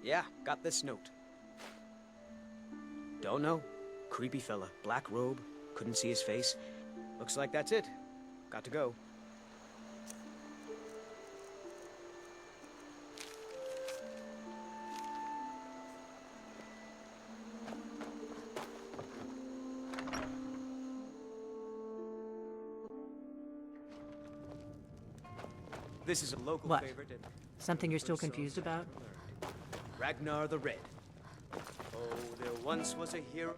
Yeah, got this note. Don't know. Creepy fella. Black robe. Couldn't see his face. Looks like that's it. Got to go. This is a local favorite. Something you're still confused about? Ragnar the Red. Oh, there once was a hero.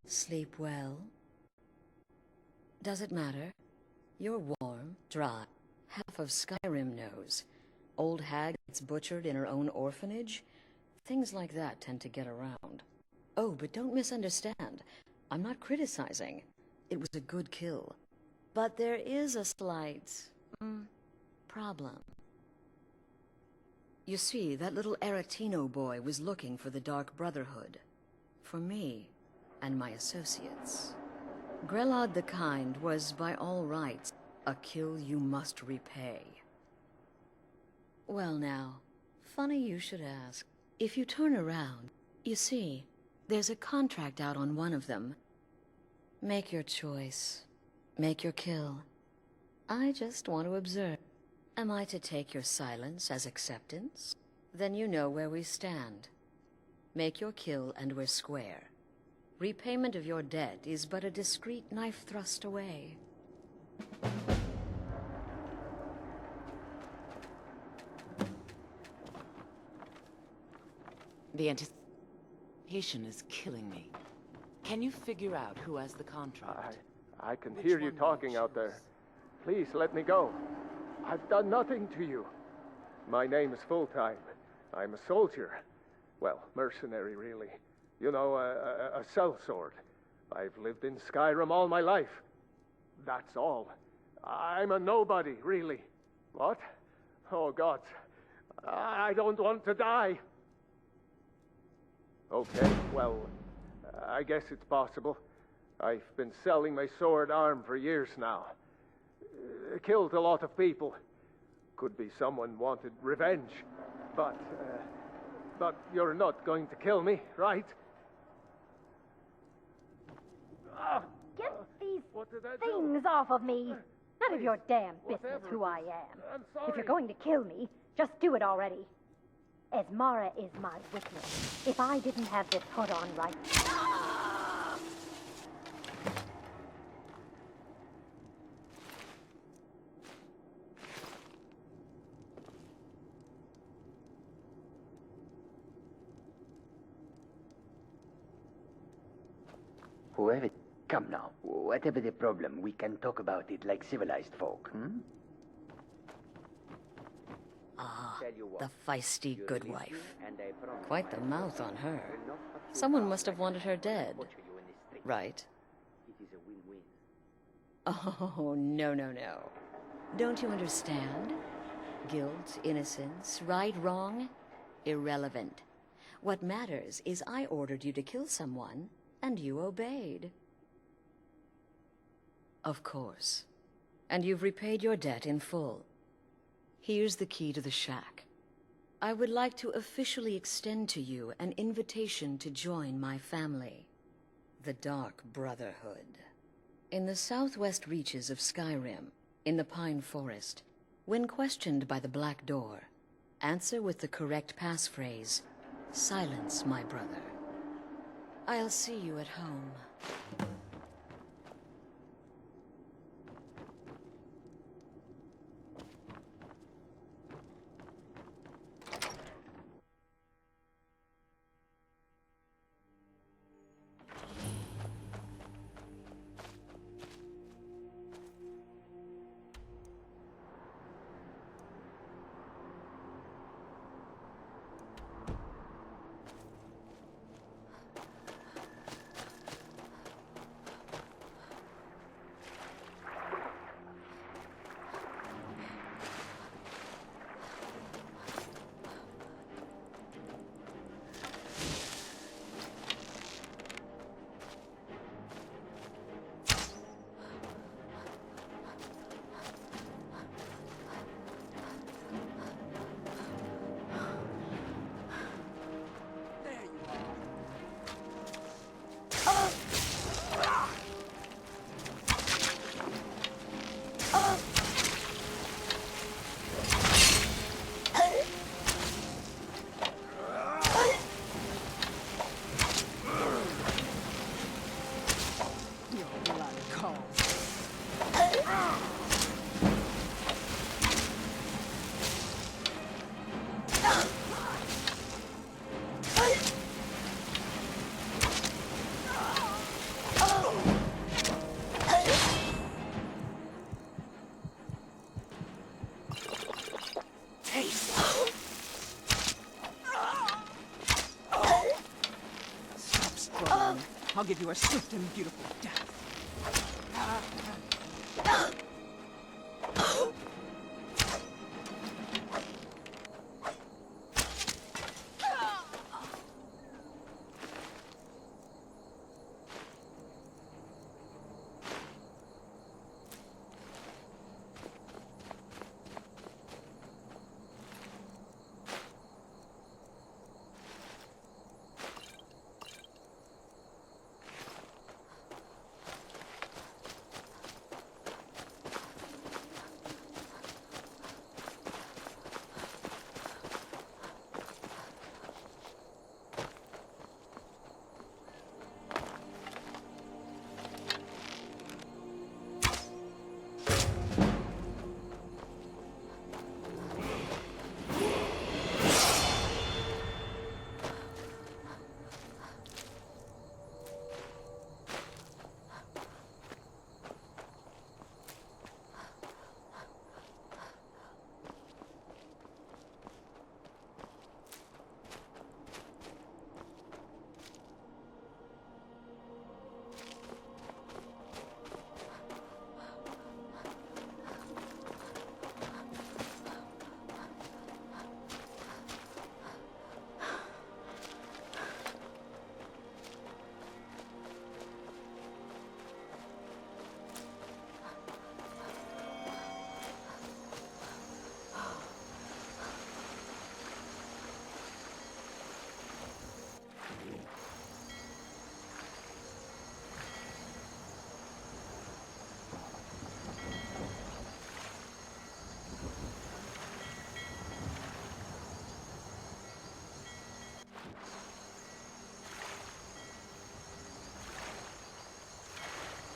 Sleep well? Does it matter? You're warm, dry. Half of Skyrim knows. Old hag gets butchered in her own orphanage? Things like that tend to get around. Oh, but don't misunderstand. I'm not criticizing. It was a good kill. But there is a slight... problem. You see, that little Aretino boy was looking for the Dark Brotherhood. For me. And my associates. Grelod the Kind was, by all rights, a kill you must repay. Well now, funny you should ask. If you turn around, you see, there's a contract out on one of them. Make your choice. Make your kill. I just want to observe. Am I to take your silence as acceptance? Then you know where we stand. Make your kill and we're square. Repayment of your debt is but a discreet knife thrust away. The anticipation is killing me. Can you figure out who has the contract? I can hear you talking out there. Please let me go. I've done nothing to you. My name is Full-Time. I'm a soldier. Well, mercenary, really. You know, a sellsword. I've lived in Skyrim all my life. That's all. I'm a nobody, really. What? Oh, God. I don't want to die. Okay, well, I guess it's possible. I've been selling my sword arm for years now. Killed a lot of people. Could be someone wanted revenge. But you're not going to kill me, right? Get these things off of me! None of your damn business who I am. If you're going to kill me, just do it already. Esmara is my witness. If I didn't have this hood on right... Whoever... Come now, whatever the problem, we can talk about it like civilized folk, Ah, the feisty good wife. Quite the mouth on her. Someone must have wanted her dead. Right? Oh, no, no, no. Don't you understand? Guilt, innocence, right, wrong, irrelevant. What matters is I ordered you to kill someone, and you obeyed. Of course. And you've repaid your debt in full. Here's the key to the shack. I would like to officially extend to you an invitation to join my family. The Dark Brotherhood. In the southwest reaches of Skyrim, in the Pine Forest, when questioned by the Black Door, answer with the correct passphrase, "Silence, my brother." I'll see you at home. I'll give you a swift and beautiful death.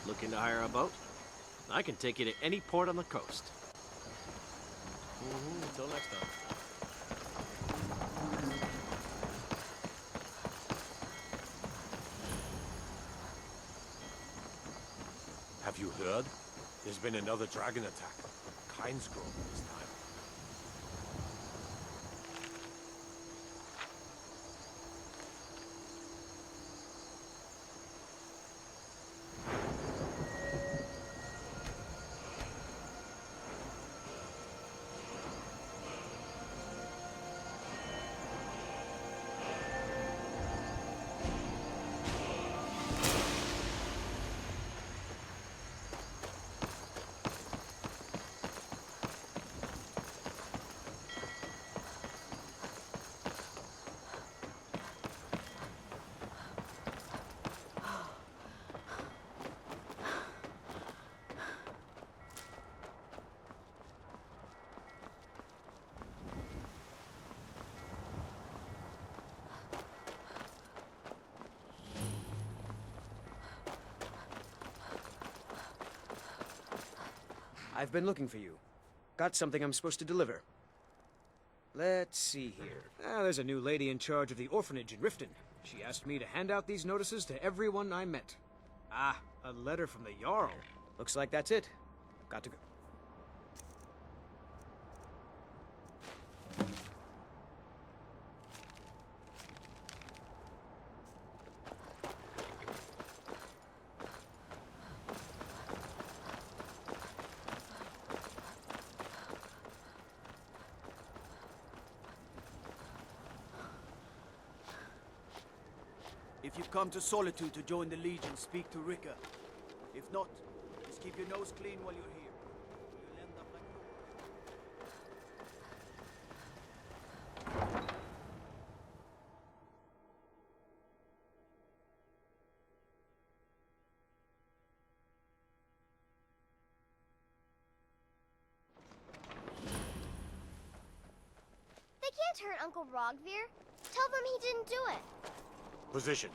Looking to hire a boat? I can take you to any port on the coast. Until next time. Have you heard? There's been another dragon attack. Kind's grown this time. I've been looking for you. Got something I'm supposed to deliver. Let's see here. There's a new lady in charge of the orphanage in Riften. She asked me to hand out these notices to everyone I met. Ah, a letter from the Jarl. Looks like that's it. Got to go. If you've come to Solitude to join the Legion, speak to Rika. If not, just keep your nose clean while you're here. You'll end up like... They can't hurt Uncle Rogvir. Tell them he didn't do it. Positions.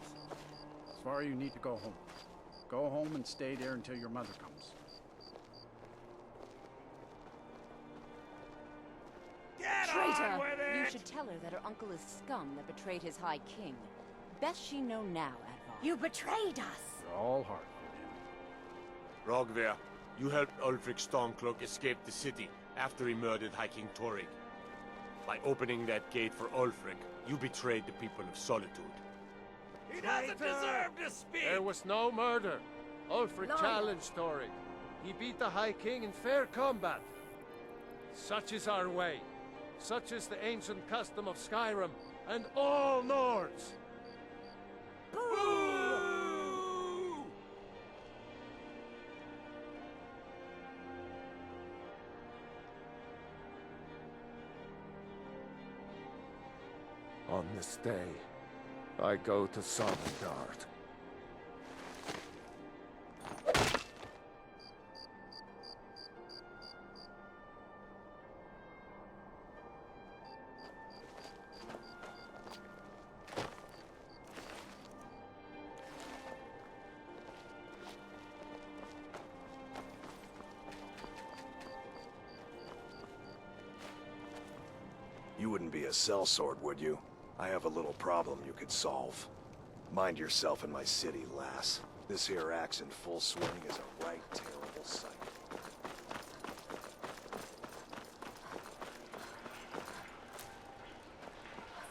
Svar, you need to go home. Go home and stay there until your mother comes. Traitor! You should tell her that her uncle is scum that betrayed his High King. Best she know now, Advar. You betrayed us! You're all heart with him. Rogver, you helped Ulfric Stormcloak escape the city after he murdered High King Torrig. By opening that gate for Ulfric, you betrayed the people of Solitude. He doesn't deserve to speak! There was no murder. Ulfric challenged Thorin. He beat the High King in fair combat. Such is our way. Such is the ancient custom of Skyrim and all Nords. Boo! On this day, I go to Sovngarde. You wouldn't be a sellsword, would you? I have a little problem you could solve. Mind yourself in my city, lass. This here axe in full swing is a right terrible sight.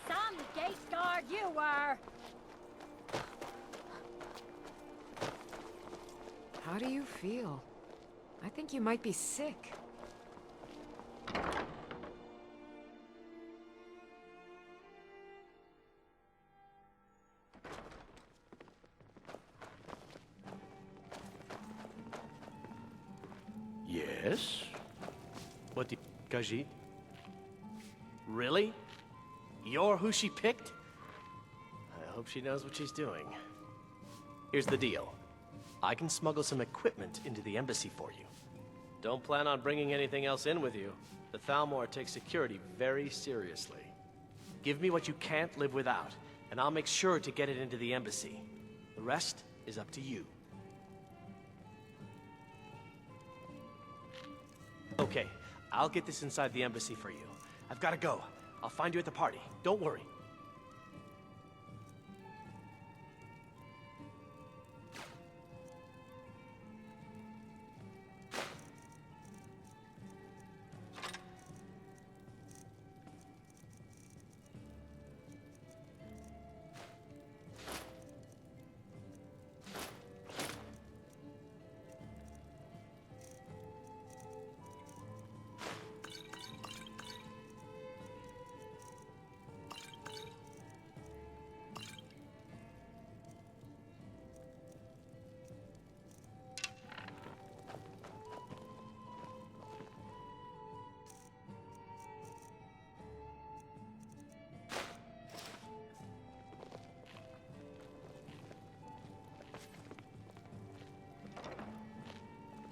Some gate guard you were! How do you feel? I think you might be sick. Yes? What do you... Khajiit? Really? You're who she picked? I hope she knows what she's doing. Here's the deal. I can smuggle some equipment into the embassy for you. Don't plan on bringing anything else in with you. The Thalmor takes security very seriously. Give me what you can't live without, and I'll make sure to get it into the embassy. The rest is up to you. Okay, I'll get this inside the embassy for you. I've got to go. I'll find you at the party. Don't worry.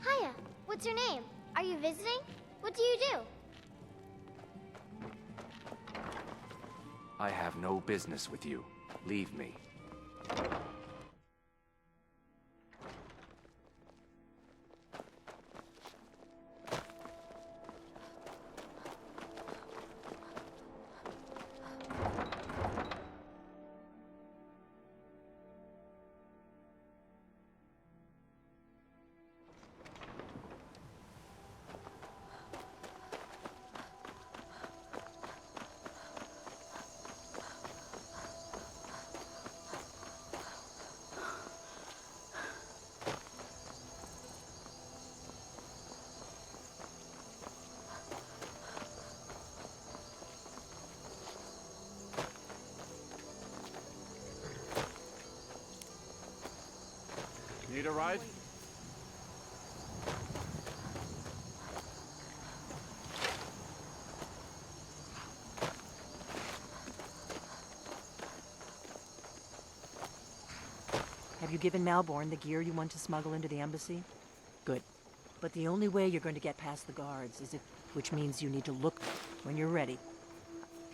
Hiya, what's your name? Are you visiting? What do you do? I have no business with you. Leave me. Need a ride? Have you given Malborn the gear you want to smuggle into the embassy? Good. But the only way you're going to get past the guards is which means you need to look when you're ready.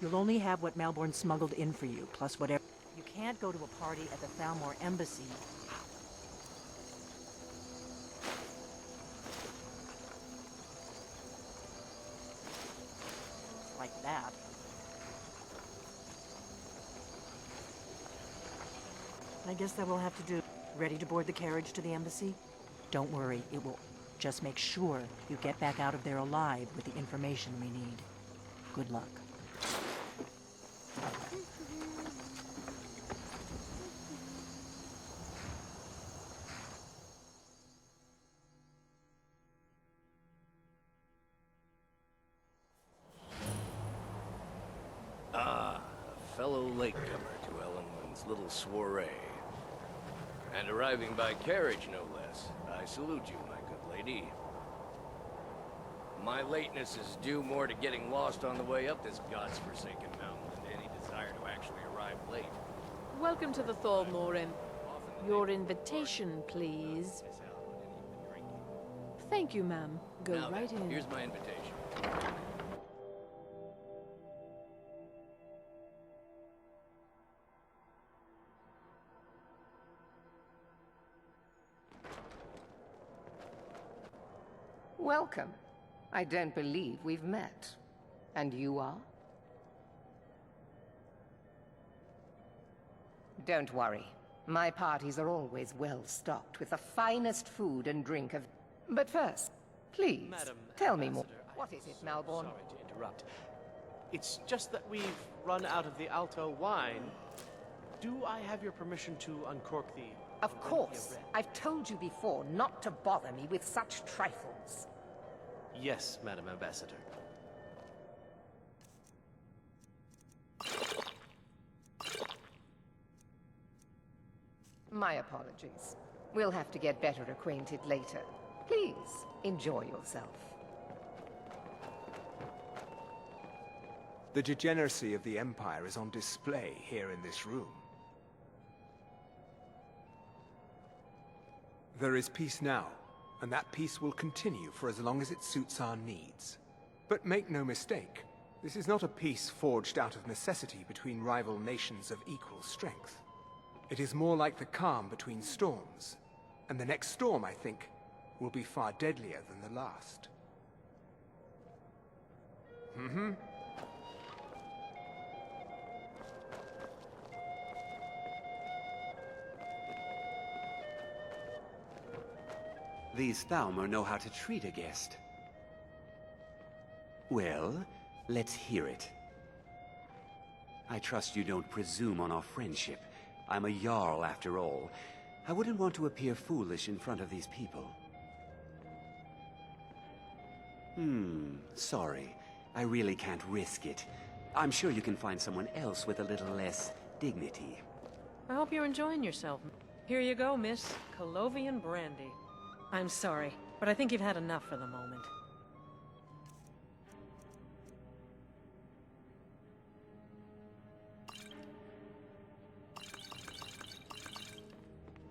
You'll only have what Malborn smuggled in for you, plus whatever. You can't go to a party at the Thalmor embassy. Like that. I guess that will have to do. Ready to board the carriage to the embassy? Don't worry, it will. Just make sure you get back out of there alive with the information we need. Good luck. fellow latecomer to Ellenwood's little soiree. And arriving by carriage, no less. I salute you, my good lady. My lateness is due more to getting lost on the way up this god's-forsaken mountain than to any desire to actually arrive late. Welcome to the Thormoor. Your invitation, please. Thank you, ma'am. Go Now right then, in. here's my invitation. Welcome. I don't believe we've met. And you are? Don't worry. My parties are always well stocked with the finest food and drink of... But first, please, Madam tell me more. Ambassador, What is it, Malborn? Sorry to interrupt. It's just that we've run out of the Alto wine. Do I have your permission to uncork the... Of course. I've told you before not to bother me with such trifles. Yes, Madam Ambassador. My apologies. We'll have to get better acquainted later. Please, enjoy yourself. The degeneracy of the Empire is on display here in this room. There is peace now, and that peace will continue for as long as it suits our needs. But make no mistake, this is not a peace forged out of necessity between rival nations of equal strength. It is more like the calm between storms, and the next storm, I think, will be far deadlier than the last. These Thalmor know how to treat a guest. Well, let's hear it. I trust you don't presume on our friendship. I'm a Jarl, after all. I wouldn't want to appear foolish in front of these people. Sorry. I really can't risk it. I'm sure you can find someone else with a little less dignity. I hope you're enjoying yourself. Here you go, miss. Colovian brandy. I'm sorry, but I think you've had enough for the moment.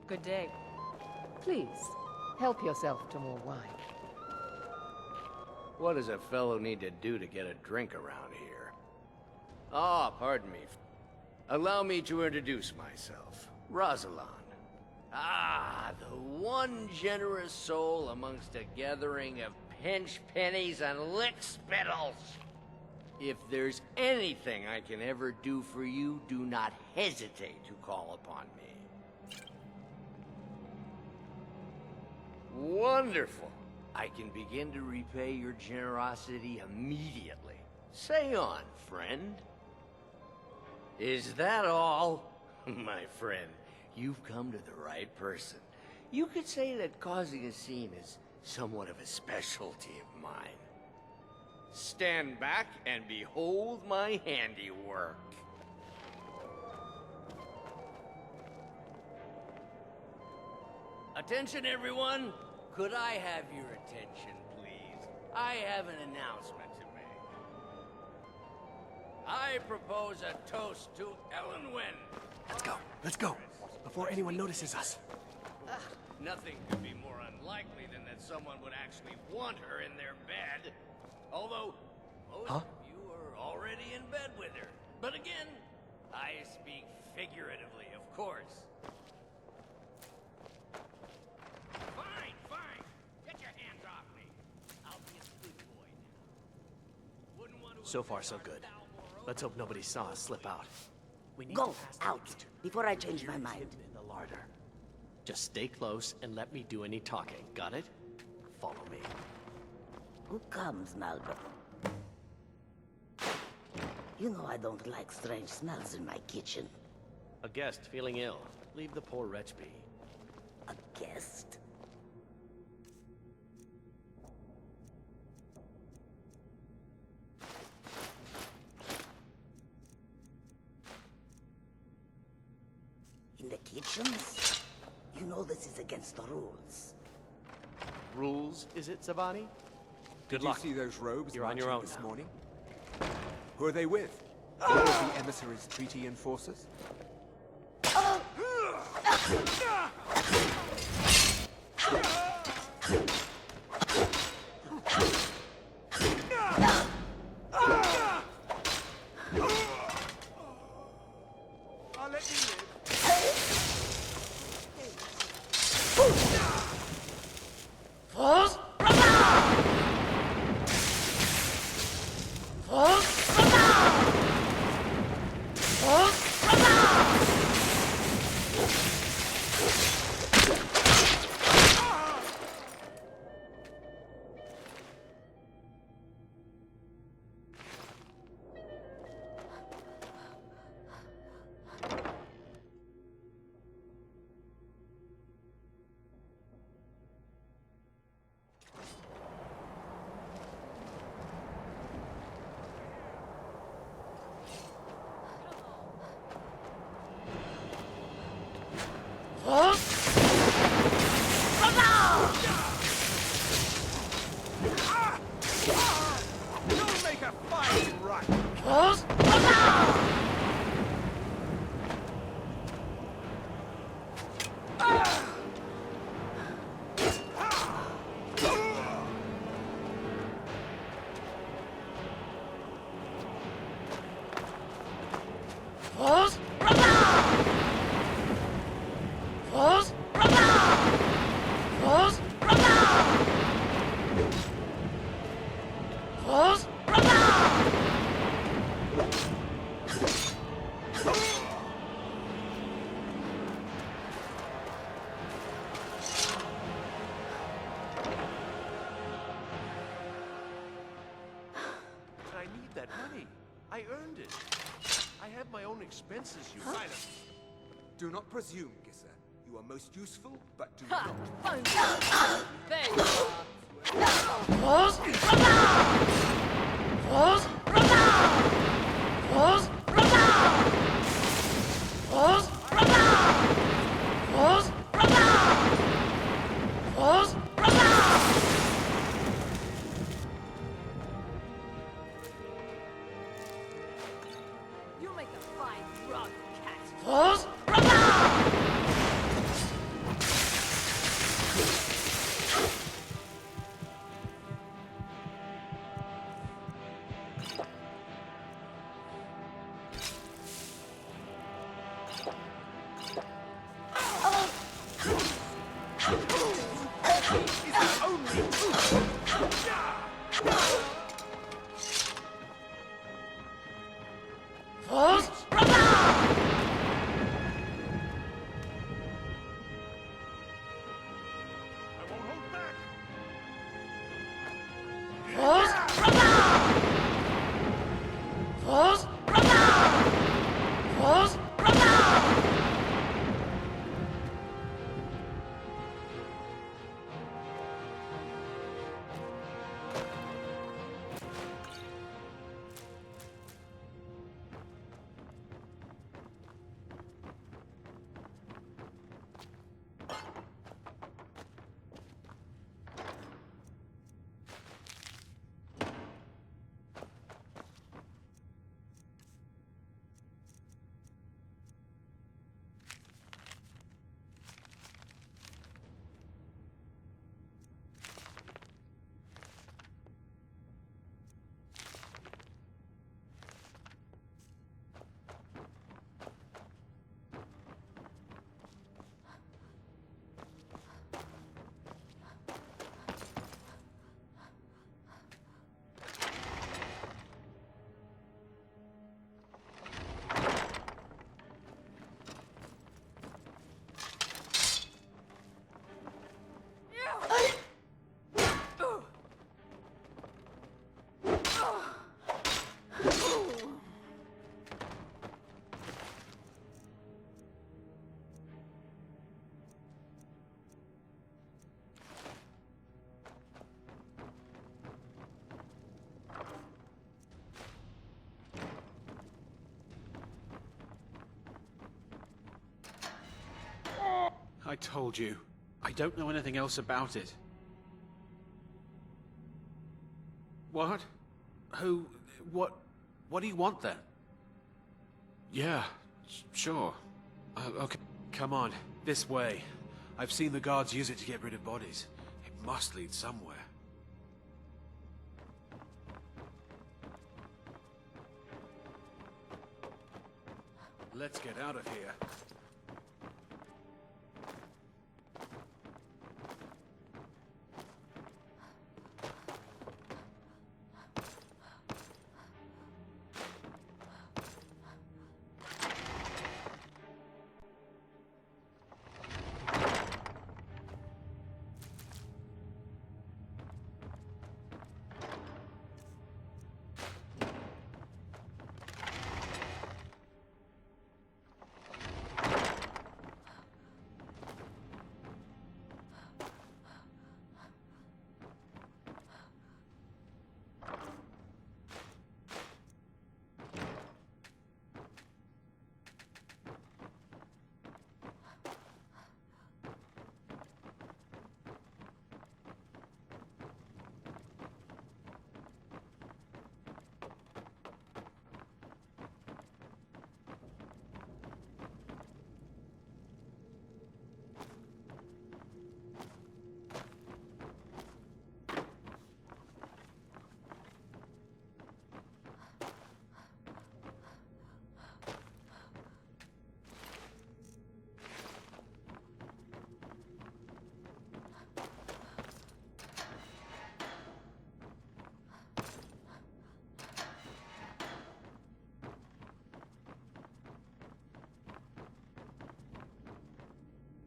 Good day. Please, help yourself to more wine. What does a fellow need to do to get a drink around here? Ah, pardon me. Allow me to introduce myself. Rosalind. Ah, the one generous soul amongst a gathering of pinch pennies and lick spittles. If there's anything I can ever do for you, do not hesitate to call upon me. Wonderful. I can begin to repay your generosity immediately. Say on, friend. Is that all? My friend, you've come to the right person. You could say that causing a scene is somewhat of a specialty of mine. Stand back and behold my handiwork. Attention, everyone! Could I have your attention, please? I have an announcement to make. I propose a toast to Ellenwyn. Let's go, before anyone notices us. Nothing could be more unlikely than that someone would actually want her in their bed. Although, most of you are already in bed with her. But again, I speak figuratively, of course. Fine, fine. Get your hands off me. I'll be a good boy now. Wouldn't want to... So far, so good. Let's hope nobody saw us slip out. We need Go to pass the out gate. before I change my mind. Hidden in the larder. Just stay close and let me do any talking. Got it? Follow me. Who comes, Malcolm? You know I don't like strange smells in my kitchen. A guest feeling ill. Leave the poor wretch be. A guest? kitchens? You know this is against the rules. Rules, is it, Zavani? Good Did luck. you see those robes You're on your marching own this now. morning? Who are they with? All of the emissaries' treaty enforcers? I'll let you live. You'll make a fight right. I need that money. I earned it. I have my own expenses, you Silence! Do not presume, Gisser. You are most useful, but do Ha! not. There you You make a fine rug, cat. told you. I don't know anything else about it. What? Who? What do you want then? Yeah, sure. Okay, come on, this way. I've seen the guards use it to get rid of bodies. It must lead somewhere. Let's get out of here.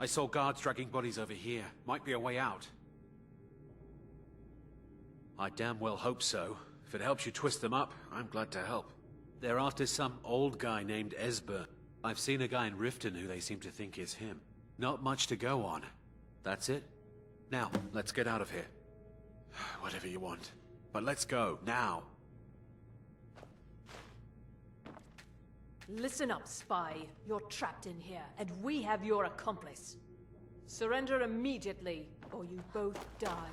I saw guards dragging bodies over here. Might be a way out. I damn well hope so. If it helps you twist them up, I'm glad to help. They're after some old guy named Esbern. I've seen a guy in Riften who they seem to think is him. Not much to go on. That's it? Now, let's get out of here. Whatever you want. But let's go, now. Listen up, spy. You're trapped in here, and we have your accomplice. Surrender immediately, or you both die.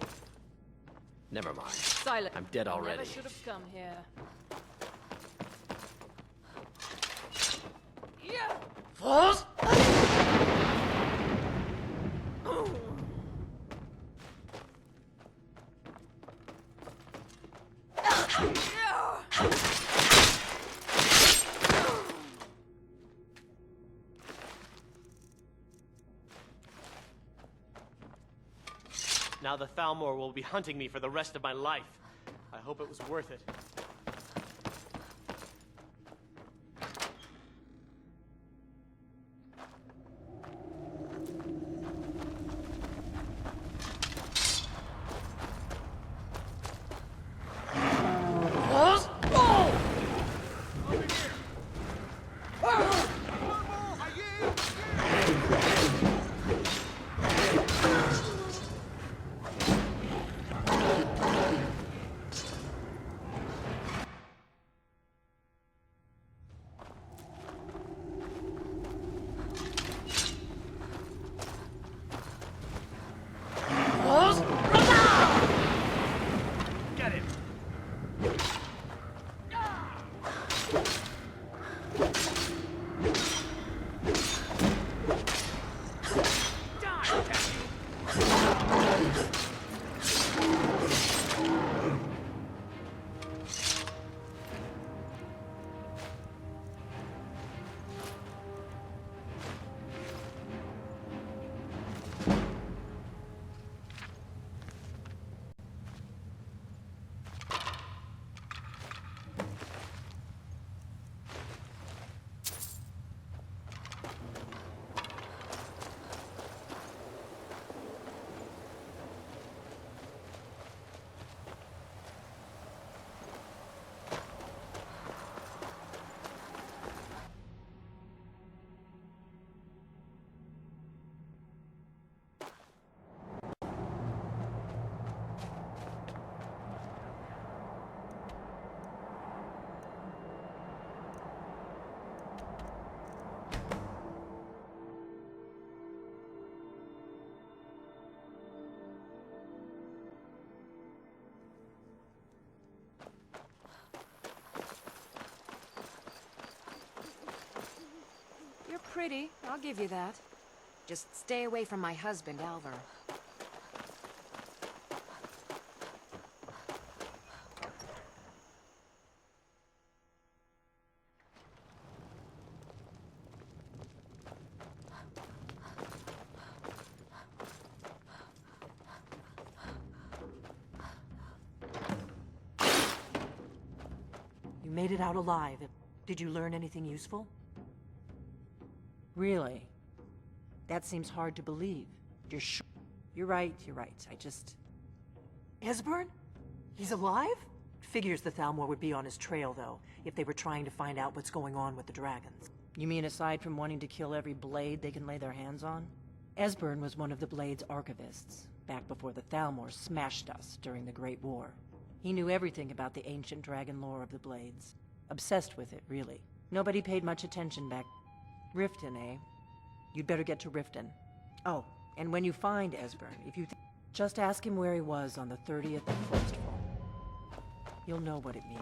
Never mind. Silent. I'm dead already. Never should have come here. Yeah. False? Now the Thalmor will be hunting me for the rest of my life. I hope it was worth it. pretty, I'll give you that. Just stay away from my husband, Alvar. You made it out alive. Did you learn anything useful? Really? That seems hard to believe. You're sure? You're right, I just... Esbern? He's alive? Figures the Thalmor would be on his trail, though, if they were trying to find out what's going on with the dragons. You mean aside from wanting to kill every blade they can lay their hands on? Esbern was one of the Blade's archivists, back before the Thalmor smashed us during the Great War. He knew everything about the ancient dragon lore of the Blades. Obsessed with it, really. Nobody paid much attention back... Riften, eh? You'd better get to Riften. Oh, and when you find Esbern, if you just ask him where he was on the 30th of Frostfall. You'll know what it means.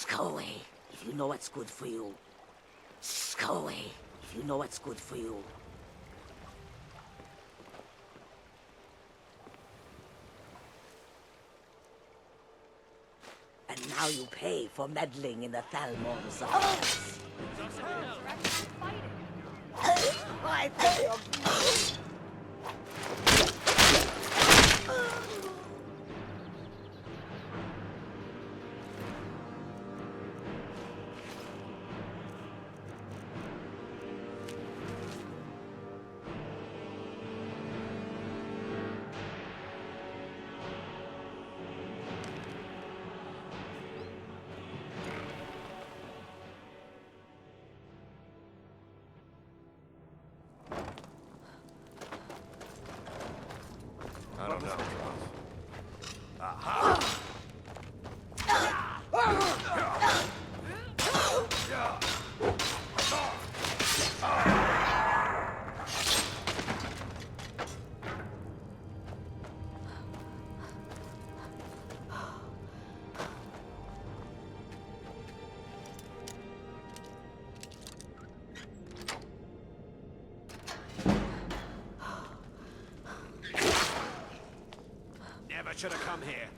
Go away, if you know what's good for you. Go away, if you know what's good for you. And now you pay for meddling in the Thalmor's affairs. I pay your... I don't know. Should have come here.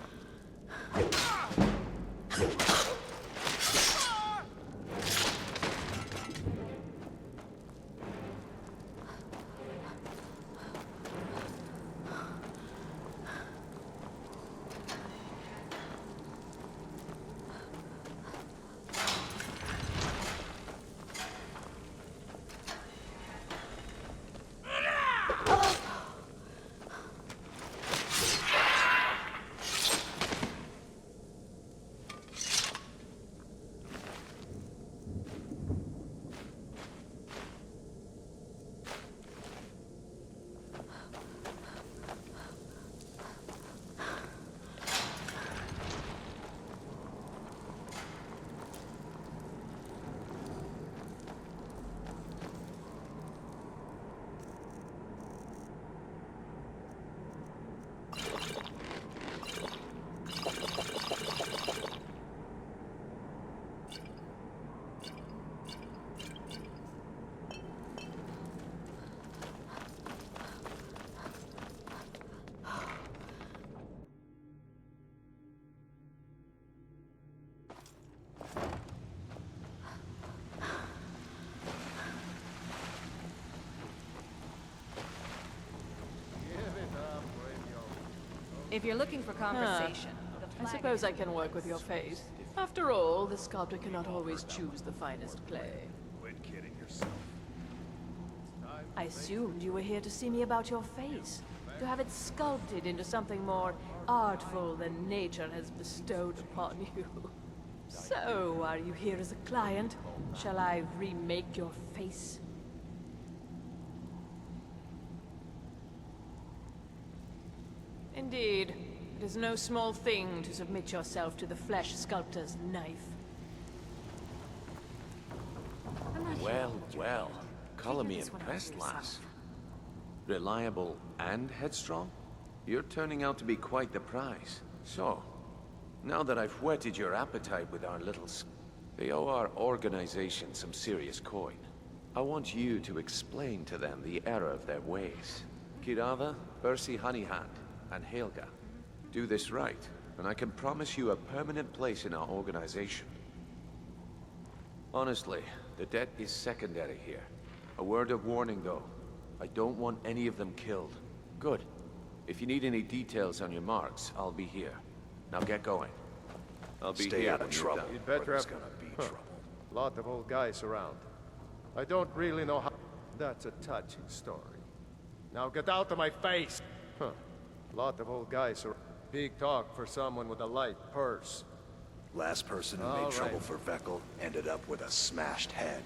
If you're looking for conversation, the I suppose I can work with your face. After all, the sculptor cannot always choose the finest clay. Quit kidding yourself. I assumed you were here to see me about your face. To have it sculpted into something more artful than nature has bestowed upon you. So, are you here as a client? Shall I remake your face? Indeed. It is no small thing to submit yourself to the flesh sculptor's knife. Well, well. Color me impressed, lass. Reliable and headstrong? You're turning out to be quite the prize. So, now that I've whetted your appetite with our little they owe our organization some serious coin. I want you to explain to them the error of their ways. Kirava, Percy Honeyhand, and Helga. Do this right, and I can promise you a permanent place in our organization. Honestly, the debt is secondary here. A word of warning, though. I don't want any of them killed. Good. If you need any details on your marks, I'll be here. Now get going. I'll be Stay here out of when you're trouble. done. You'd better There's have... gonna be trouble. Lot of old guys around. I don't really know how... That's a touching story. Now get out of my face! Lot of old guys are... Big talk for someone with a light purse. Last person who All made trouble right. for Veckel ended up with a smashed head.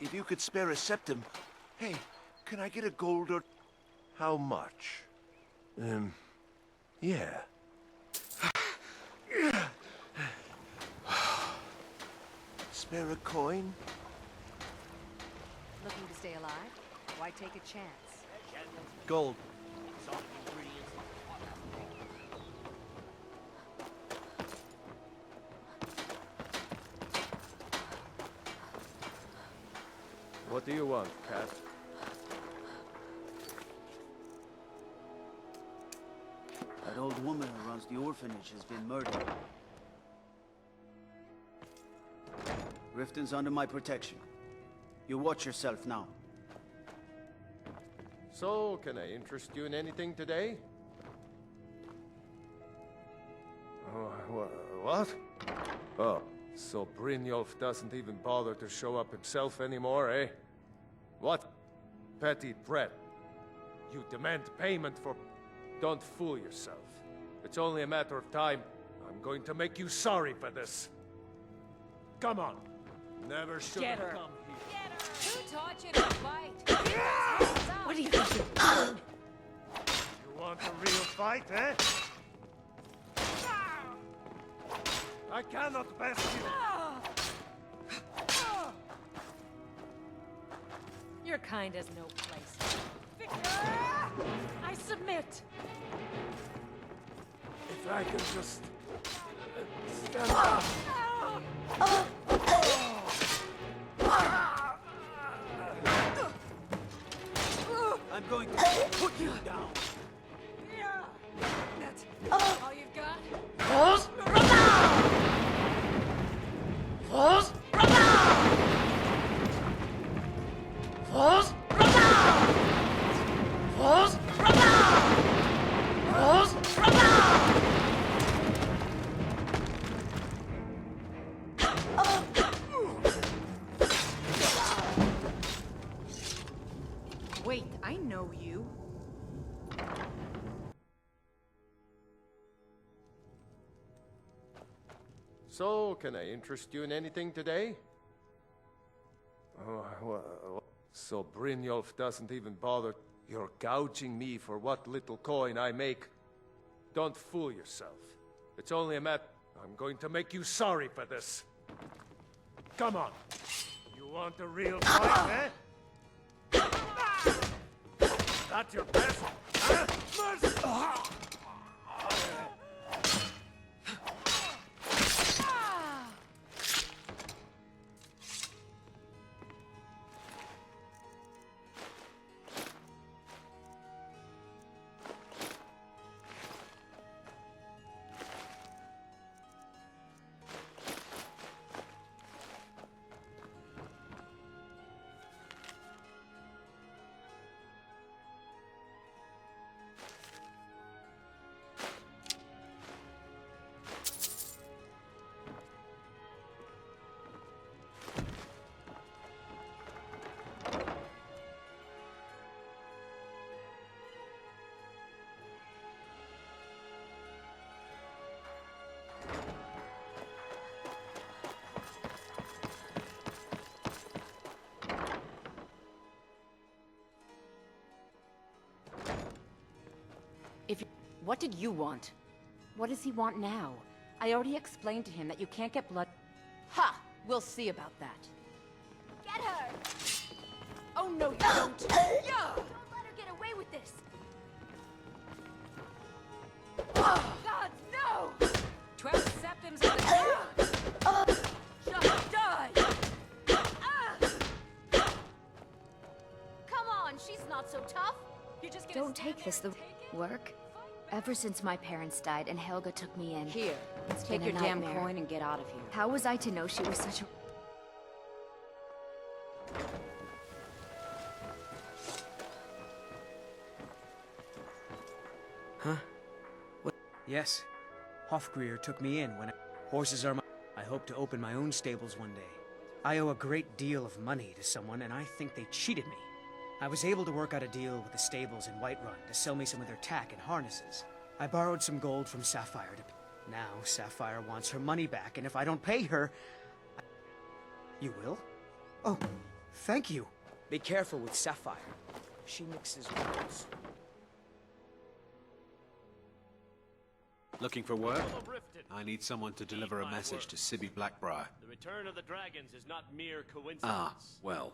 If you could spare a septum, hey, can I get a gold or... How much? Yeah. Spare a coin? Looking to stay alive? Why take a chance? Gold. What do you want, cat? That old woman who runs the orphanage has been murdered. Riften's under my protection. You watch yourself now. So, can I interest you in anything today? What? Oh, so Brynjolf doesn't even bother to show up himself anymore, eh? What? Petty threat. You demand payment for... Don't fool yourself. It's only a matter of time. I'm going to make you sorry for this. Come on. Never should have come here. Who taught you to fight? What do you think you're doing? You want a real fight, eh? I cannot best you. Your kind has no place. I submit! If I can just... stand up. I'm going to put you down. That's all you've got? Wait, I know you. So, can I interest you in anything today? So Brynjolf doesn't even bother. You're gouging me for what little coin I make. Don't fool yourself. It's only a matter... I'm going to make you sorry for this. Come on. You want a real fight, eh? That's your best, huh? What did you want? What does he want now? I already explained to him that you can't get blood. Ha! We'll see about that. Get her! Oh no, you don't! Yeah! Don't let her get away with this! Oh, God, no! 12 septums on the ground! Just die! Come on, she's not so tough! You're just gonna Don't take this the work. Ever since my parents died and Helga took me in. Here, it's take been your a damn nightmare. coin and get out of here. How was I to know she was such a... Huh? What? Yes. Hofgreer took me in when horses are my... I hope to open my own stables one day. I owe a great deal of money to someone, and I think they cheated me. I was able to work out a deal with the stables in Whiterun to sell me some of their tack and harnesses. I borrowed some gold from Sapphire to... Now, Sapphire wants her money back, and if I don't pay her... You will? Oh, thank you. Be careful with Sapphire. She mixes words. Looking for work? I need someone to deliver a message to Sibby Blackbriar. The return of the dragons is not mere coincidence. Ah, well.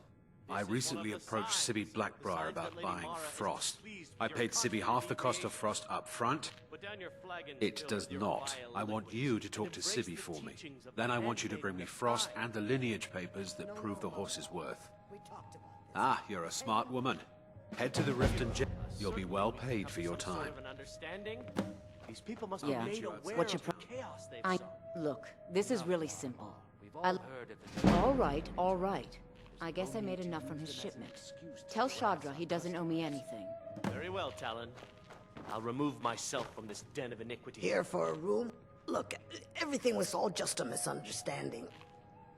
I recently approached Sibby Blackbriar about buying Frost. I paid Sibby half the cost of Frost up front. It does not. I want you to talk to Sibby for me. Then I want you to bring me Frost and the lineage papers that prove the horse's worth. Ah, you're a smart woman. Head to the Rift and you'll be well paid for your time. These people must Yeah. be made aware What's of your the chaos they've Look, this is really simple. All right. I guess I made enough from his shipment. Tell Shadra he doesn't owe me anything. Very well, Talon. I'll remove myself from this den of iniquity. Here for a room? Look, everything was all just a misunderstanding.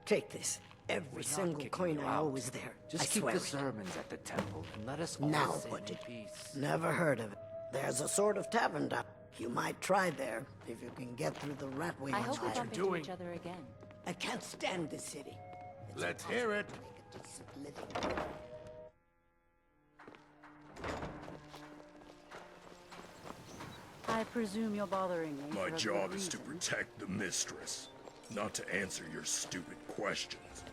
Take this. Every single coin I owe is there. Just I keep swear the it. sermons at the temple and let us all Now sit put in it. peace. Never heard of it. There's a sort of tavern down. You might try there, if you can get through the rat I wings. hope we bump into each other again. I can't stand this city. Let's hear it. I presume you're bothering me. My for a job good is to reason. protect the mistress, not to answer your stupid questions.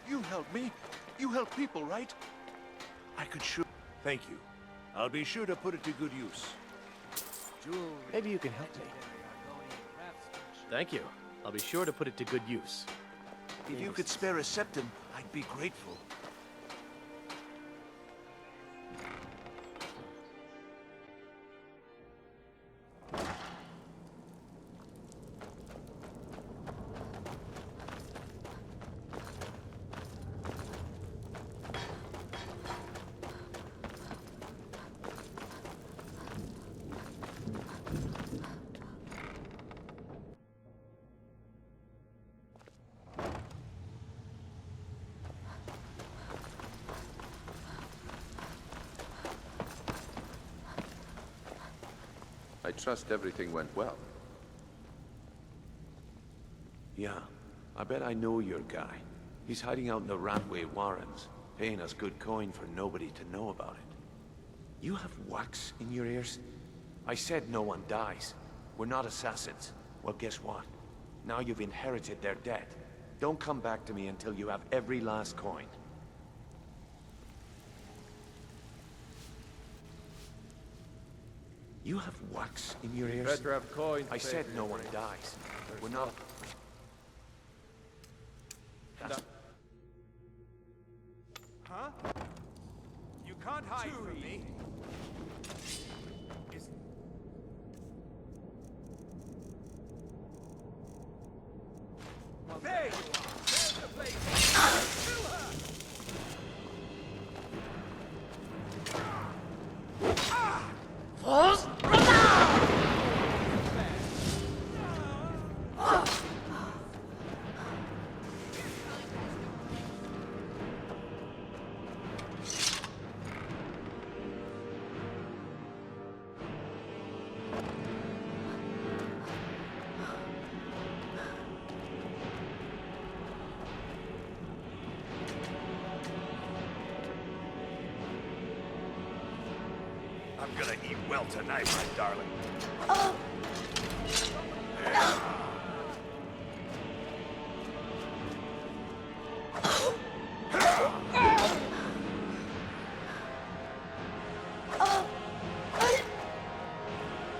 You help me. You help people, right? I could shoot. Thank you. I'll be sure to put it to good use. Maybe you can help me. Thank you. I'll be sure to put it to good use. If you could spare a septum, I'd be grateful. I trust everything went well. Yeah, I bet I know your guy. He's hiding out in the Ratway Warrens, paying us good coin for nobody to know about it. You have wax in your ears? I said no one dies. We're not assassins. Well, guess what? Now you've inherited their debt. Don't come back to me until you have every last coin. You have wax in your ears? Better have coin. I said no one dies. We're not... Huh? You can't hide from me. Well, there you are. There's the place. Kill her! I'm gonna eat well tonight, my darling.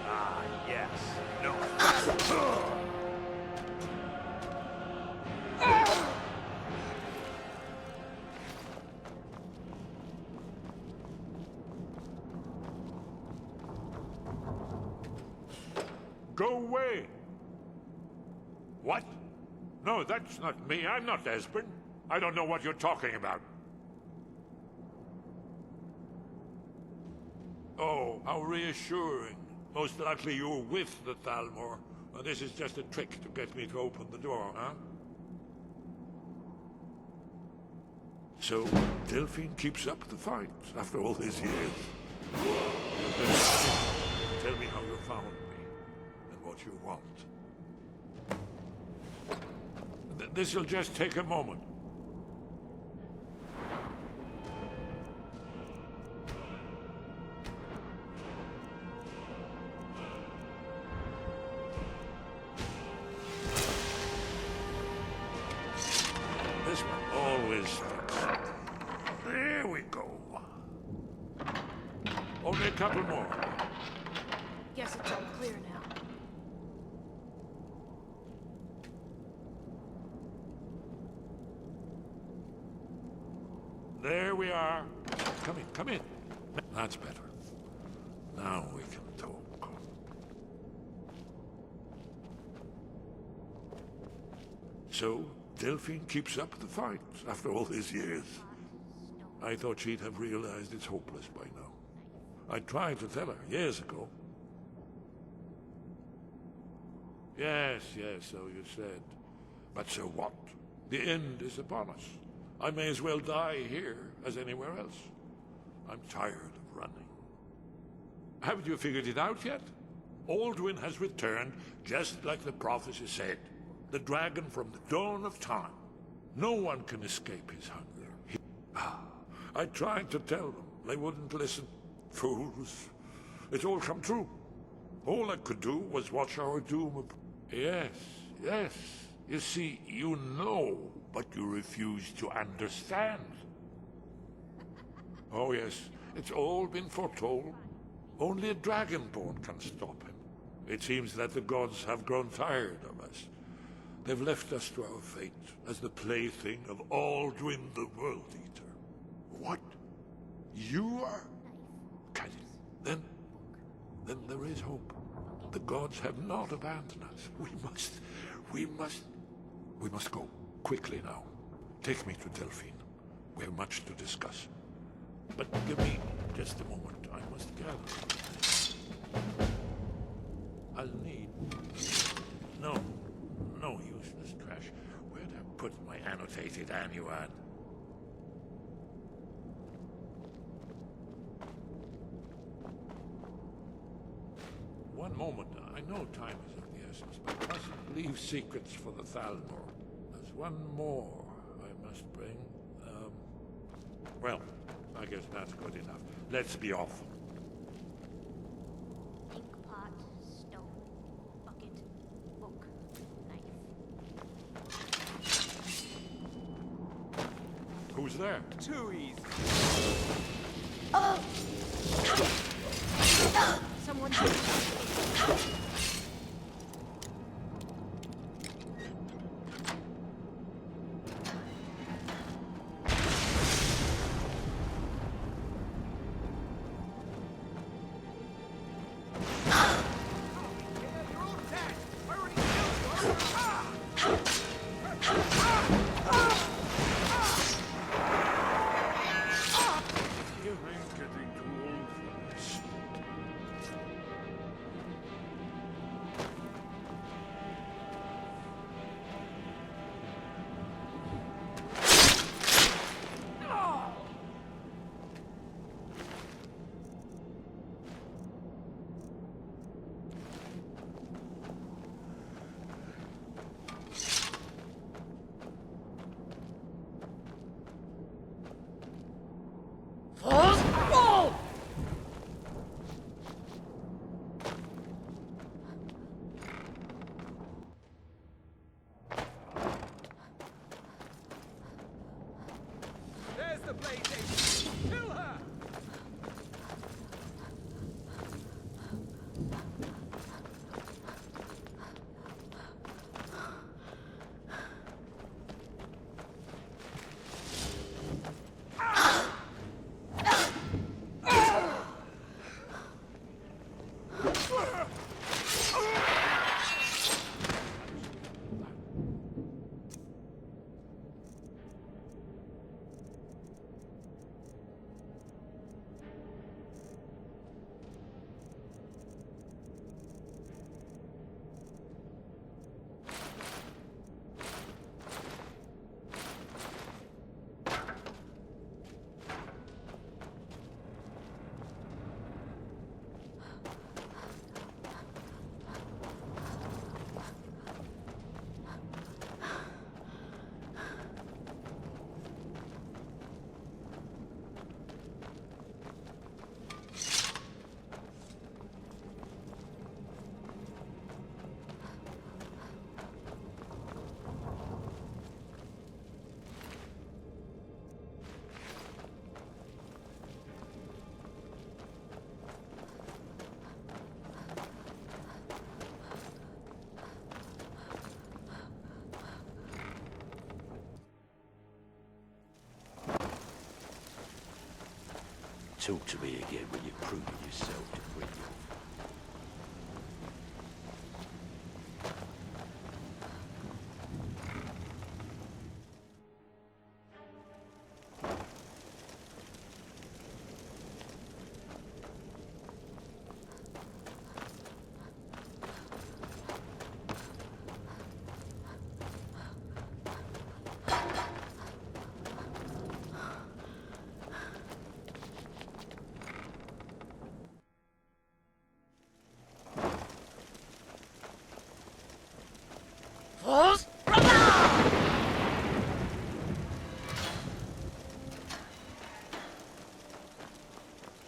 Ah, yes. No. Go away! What? No, that's not me. I'm not Esbern. I don't know what you're talking about. Oh, how reassuring. Most likely you're with the Thalmor. Well, this is just a trick to get me to open the door, huh? So, Delphine keeps up the fight after all these years. Tell me how you found me, and what you want. This'll just take a moment. This one always sticks. There we go. Only a couple more. Guess it's all clear now. There we are. Come in, come in. That's better. Now we can talk. So, Delphine keeps up the fight after all these years. I thought she'd have realized it's hopeless by now. I tried to tell her years ago. Yes, so you said. But so what? The end is upon us. I may as well die here as anywhere else. I'm tired of running. Haven't you figured it out yet? Alduin has returned, just like the prophecy said. The dragon from the dawn of time. No one can escape his hunger. I tried to tell them. They wouldn't listen. Fools. It's all come true. All I could do was watch our doom. Yes. You see, you know, but you refuse to understand. Oh yes, it's all been foretold. Only a dragonborn can stop him. It seems that the gods have grown tired of us. They've left us to our fate as the plaything of Alduin the World Eater. What? You are? Then there is hope. The gods have not abandoned us. We must go. Quickly now. Take me to Delphine. We have much to discuss. But give me just a moment. I must gather. I'll need... No useless trash. Where'd I put my annotated annuad? One moment. I know time is of the essence, but I mustn't leave secrets for the Thalmor. There's one more I must bring. Well, I guess that's good enough. Let's be off. Ink pot, stone, bucket, book, knife. Who's there? Too easy. Someone... talk to me again when you've proven yourself to bring your...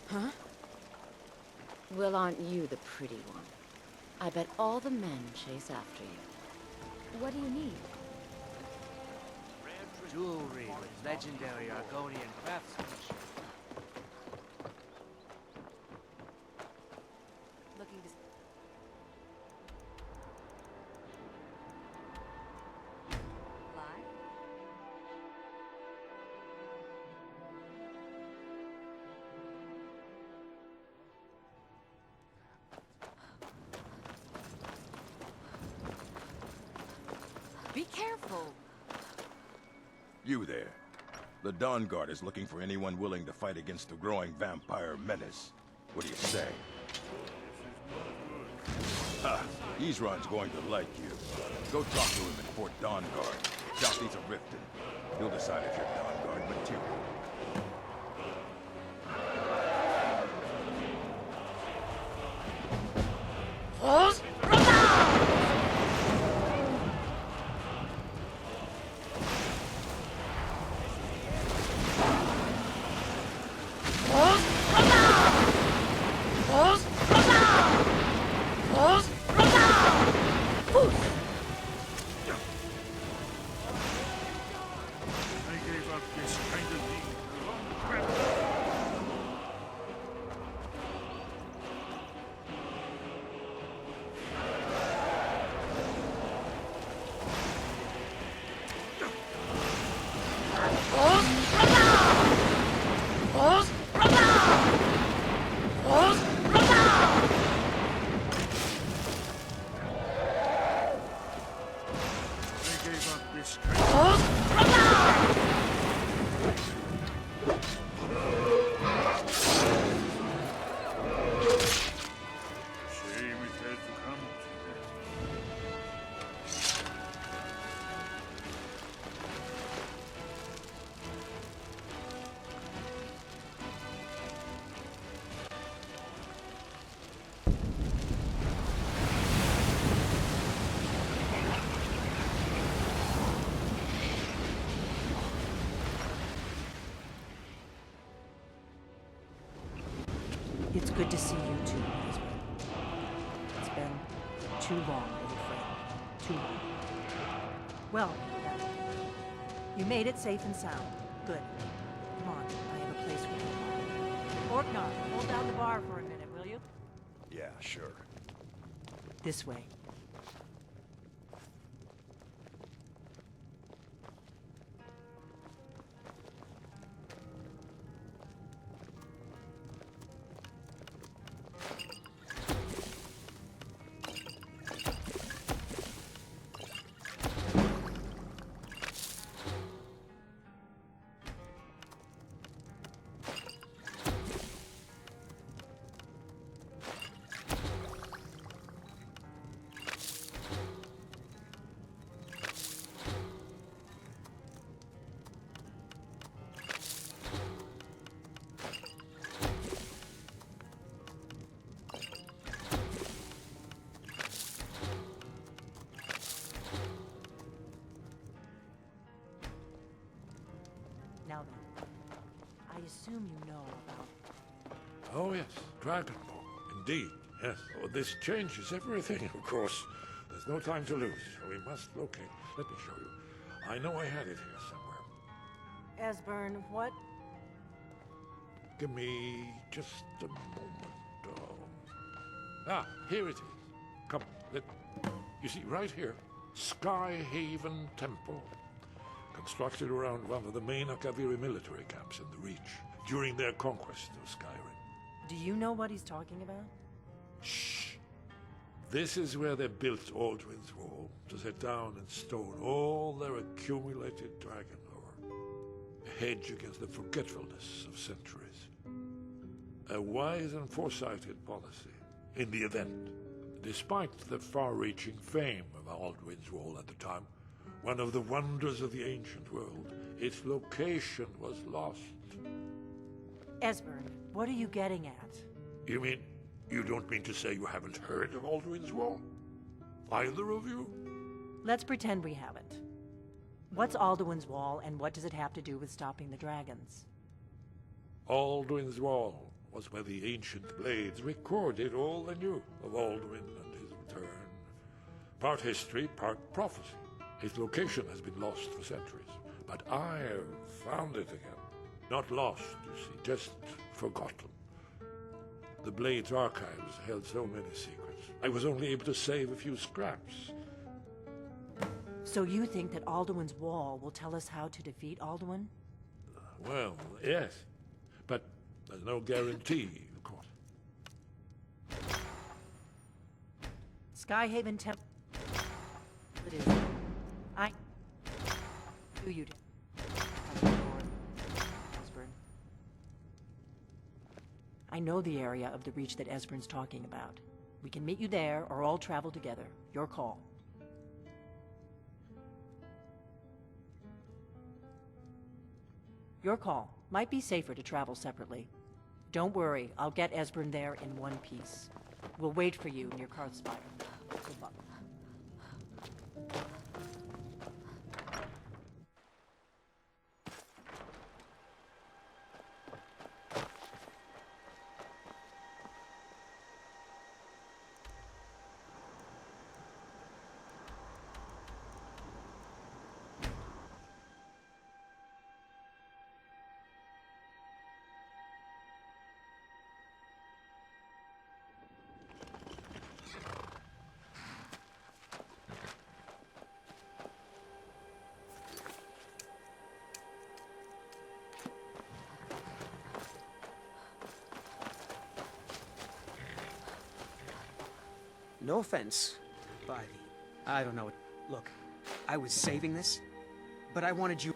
Huh? Well, aren't you the pretty one? I bet all the men chase after you. What do you need? Jewelry with legendary Argonian craftsmanship. Looking to... Live? Be careful! You there. The Dawnguard is looking for anyone willing to fight against the growing vampire menace. What do you say? Ha! Isran's going to like you. Go talk to him in Fort Dawnguard. Southeast of Riften. He'll decide if you're Dawnguard material. It's good to see you too, Elizabeth. It's been too long, old friend. Too long. Well, you made it safe and sound. Good. Come on, I have a place for you. Orknar, hold down the bar for a minute, will you? Yeah, sure. This way. Now then, I assume you know about... Oh yes, Dragonborn. Indeed, yes. Oh, this changes everything, of course. There's no time to lose. We must locate. Let me show you. I know I had it here somewhere. Esbern, what? Give me just a moment. Here it is. Come, you see, right here, Skyhaven Temple. constructed around one of the main Akaviri military camps in the Reach during their conquest of Skyrim. Do you know what he's talking about? Shh! This is where they built Aldrin's Wall, to set down in stone all their accumulated dragon lore. A hedge against the forgetfulness of centuries. A wise and foresighted policy, in the event. Despite the far-reaching fame of Aldrin's Wall at the time, one of the wonders of the ancient world, its location was lost. Esbern, what are you getting at? You mean, you don't mean to say you haven't heard of Aldrin's Wall? Either of you? Let's pretend we haven't. What's Alduin's Wall, and what does it have to do with stopping the dragons? Aldrin's Wall was where the ancient blades recorded all they knew of Aldrin and his return. Part history, part prophecy. Its location has been lost for centuries, but I have found it again. Not lost, you see, just forgotten. The Blade's archives held so many secrets. I was only able to save a few scraps. So you think that Alduin's Wall will tell us how to defeat Alduin? Well, yes, but there's no guarantee, of course. Skyhaven Temp... It is. I... Do you... I know the area of the Reach that Esbern's talking about. We can meet you there, or all travel together. Your call. Your call. Might be safer to travel separately. Don't worry, I'll get Esbern there in one piece. We'll wait for you near Karthspire. Good luck. No offense, but I don't know. Look, I was saving this, but I wanted you...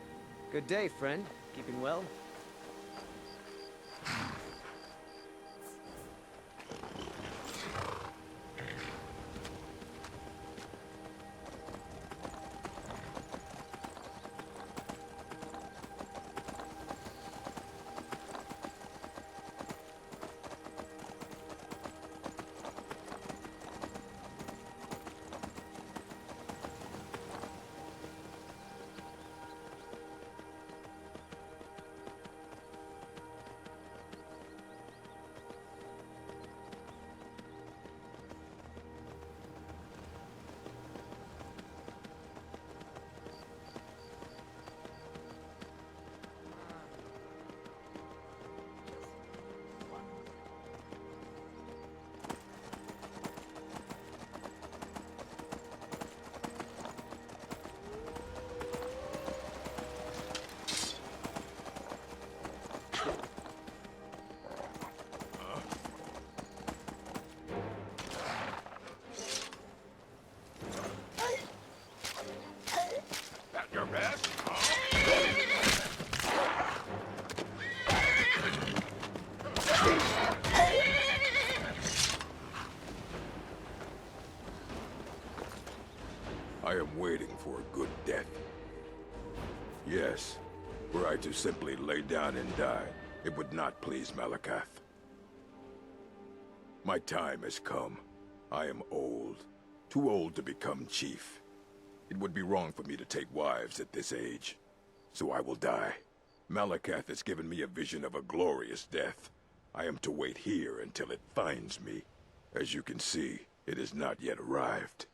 Good day, friend. Keeping well? I am waiting for a good death. Yes, were I to simply lay down and die, it would not please Malakath. My time has come. I am old. Too old to become chief. It would be wrong for me to take wives at this age. So I will die. Malakath has given me a vision of a glorious death. I am to wait here until it finds me. As you can see, it has not yet arrived.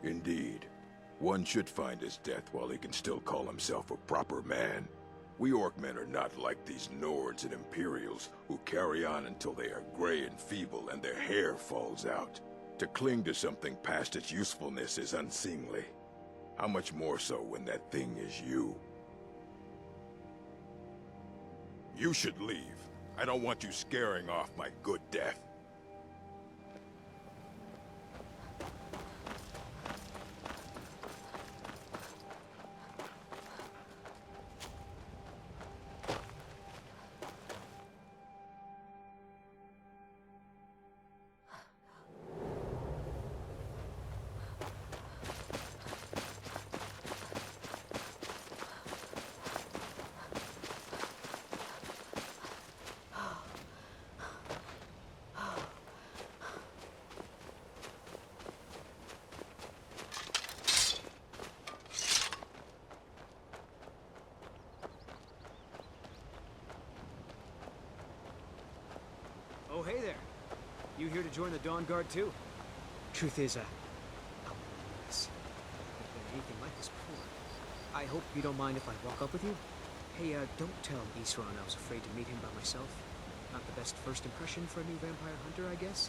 Indeed, one should find his death while he can still call himself a proper man. We Orcmen are not like these Nords and Imperials who carry on until they are gray and feeble and their hair falls out. To cling to something past its usefulness is unseemly. How much more so when that thing is you? You should leave. I don't want you scaring off my good death. Oh, hey there. You here to join the Dawnguard too? Truth is, I've been anything like this before. I hope you don't mind if I walk up with you. Hey, don't tell Isran I was afraid to meet him by myself. Not the best first impression for a new vampire hunter, I guess.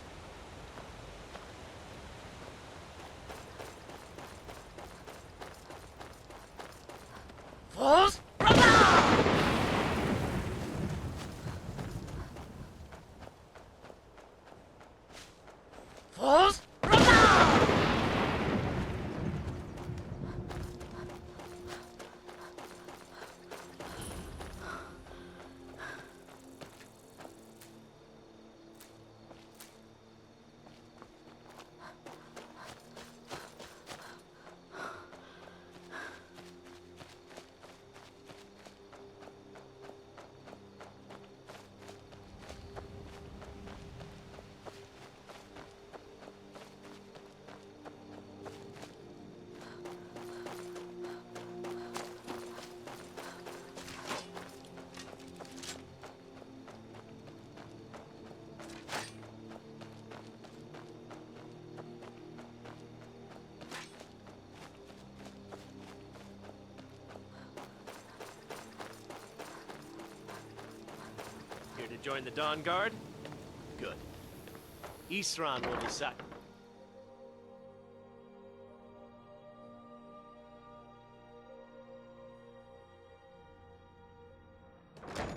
Here to join the Dawnguard? Good. Isran will decide.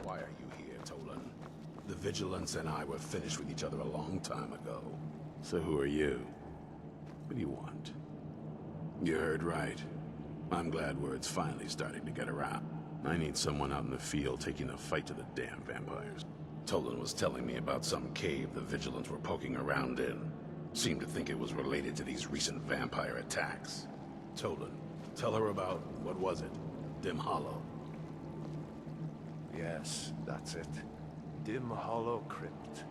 Why are you here, Tolan? The Vigilance and I were finished with each other a long time ago. So who are you? What do you want? You heard right. I'm glad word's finally starting to get around. I need someone out in the field taking the fight to the damn vampires. Tolan was telling me about some cave the Vigilants were poking around in. Seemed to think it was related to these recent vampire attacks. Tolan, tell her about, what was it? Dim Hollow. Yes, that's it. Dim Hollow Crypt.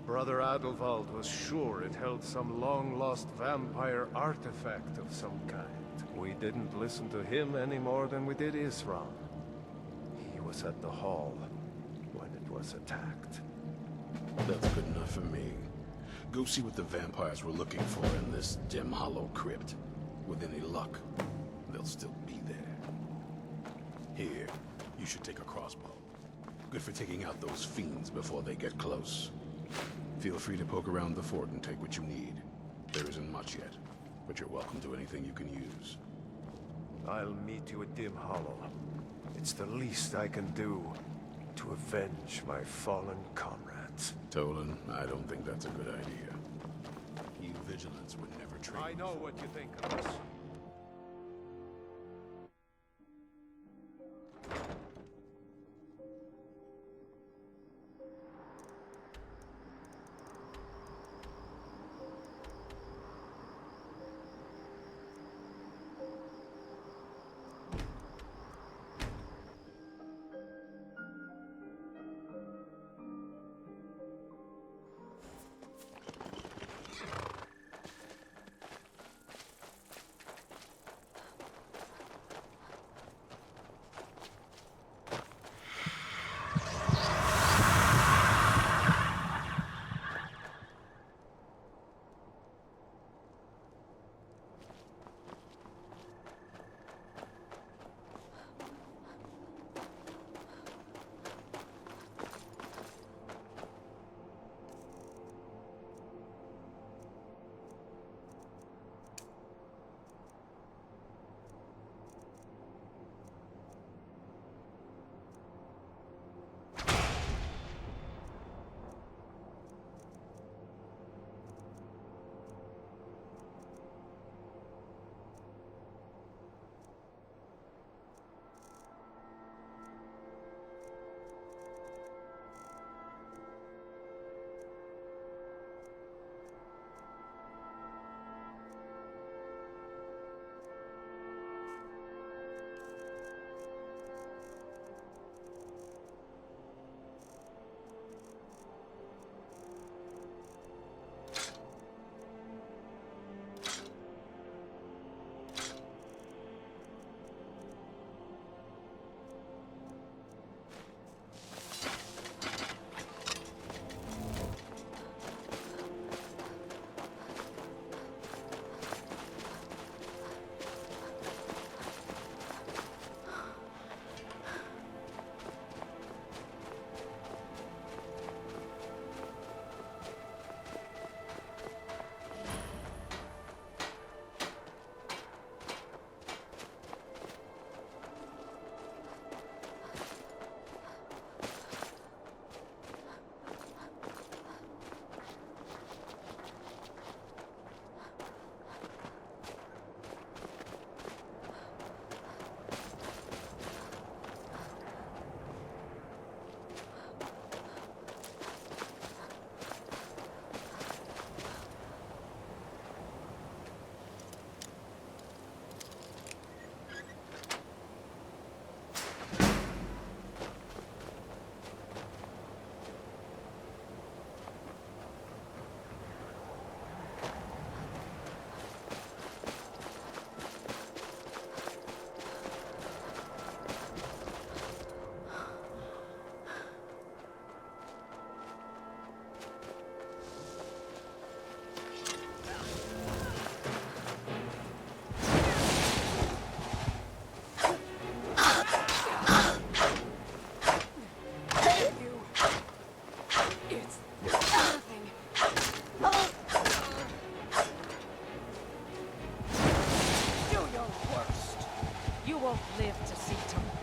Brother Adelwald was sure it held some long-lost vampire artifact of some kind. We didn't listen to him any more than we did Isran. He was at the hall when it was attacked. That's good enough for me. Go see what the vampires were looking for in this Dim Hollow Crypt. With any luck, they'll still be there. Here, you should take a crossbow. Good for taking out those fiends before they get close. Feel free to poke around the fort and take what you need. There isn't much yet, but you're welcome to anything you can use. I'll meet you at Dim Hollow. It's the least I can do to avenge my fallen comrades. Tolan, I don't think that's a good idea. You Vigilants would never trade. I know what you think of us. won't live to see tomorrow.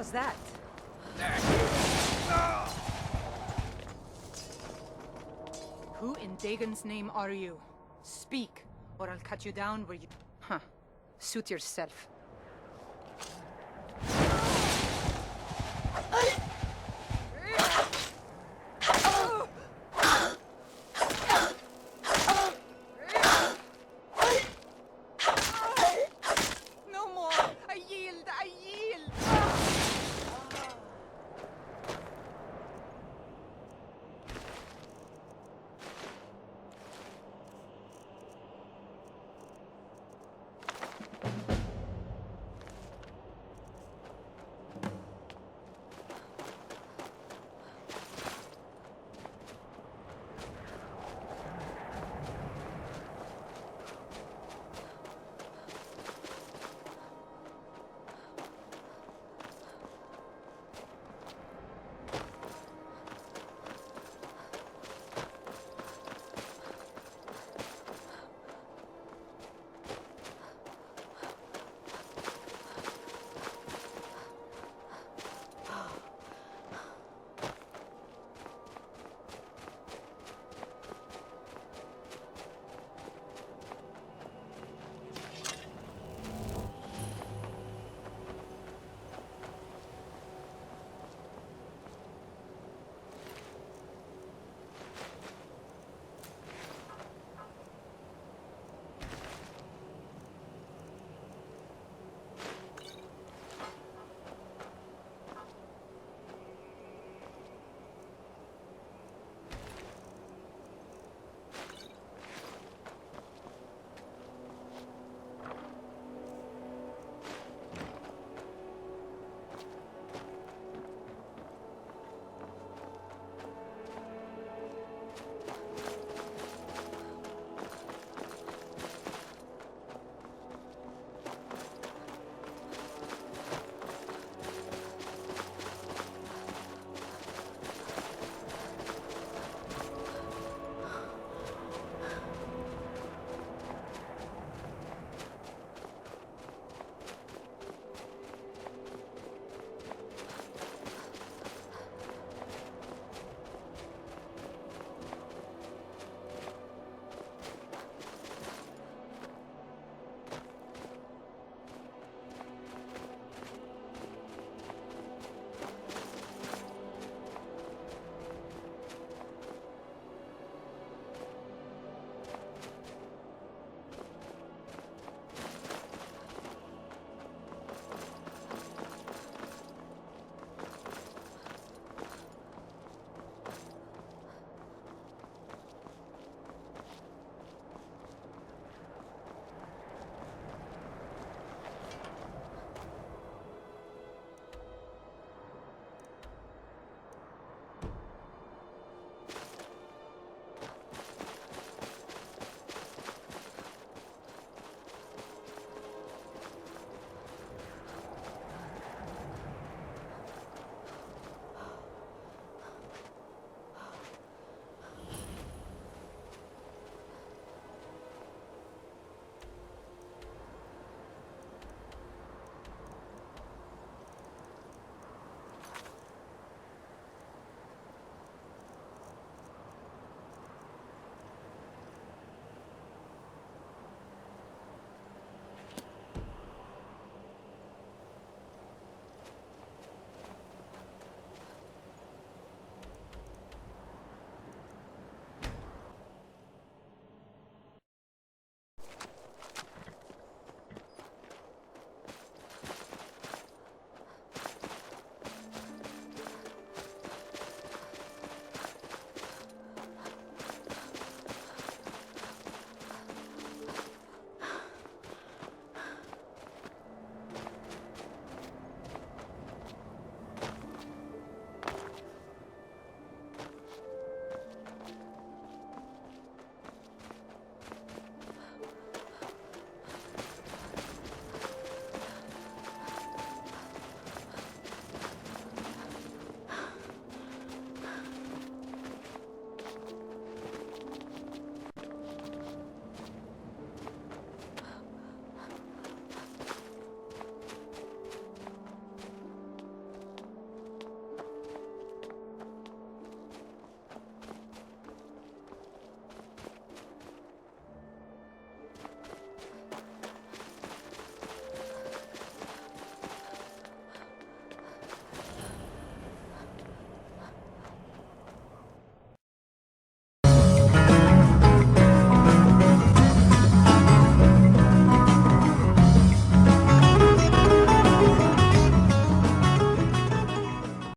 was that? Who in Dagon's name are you? Speak, or I'll cut you down where you... Huh. Suit yourself.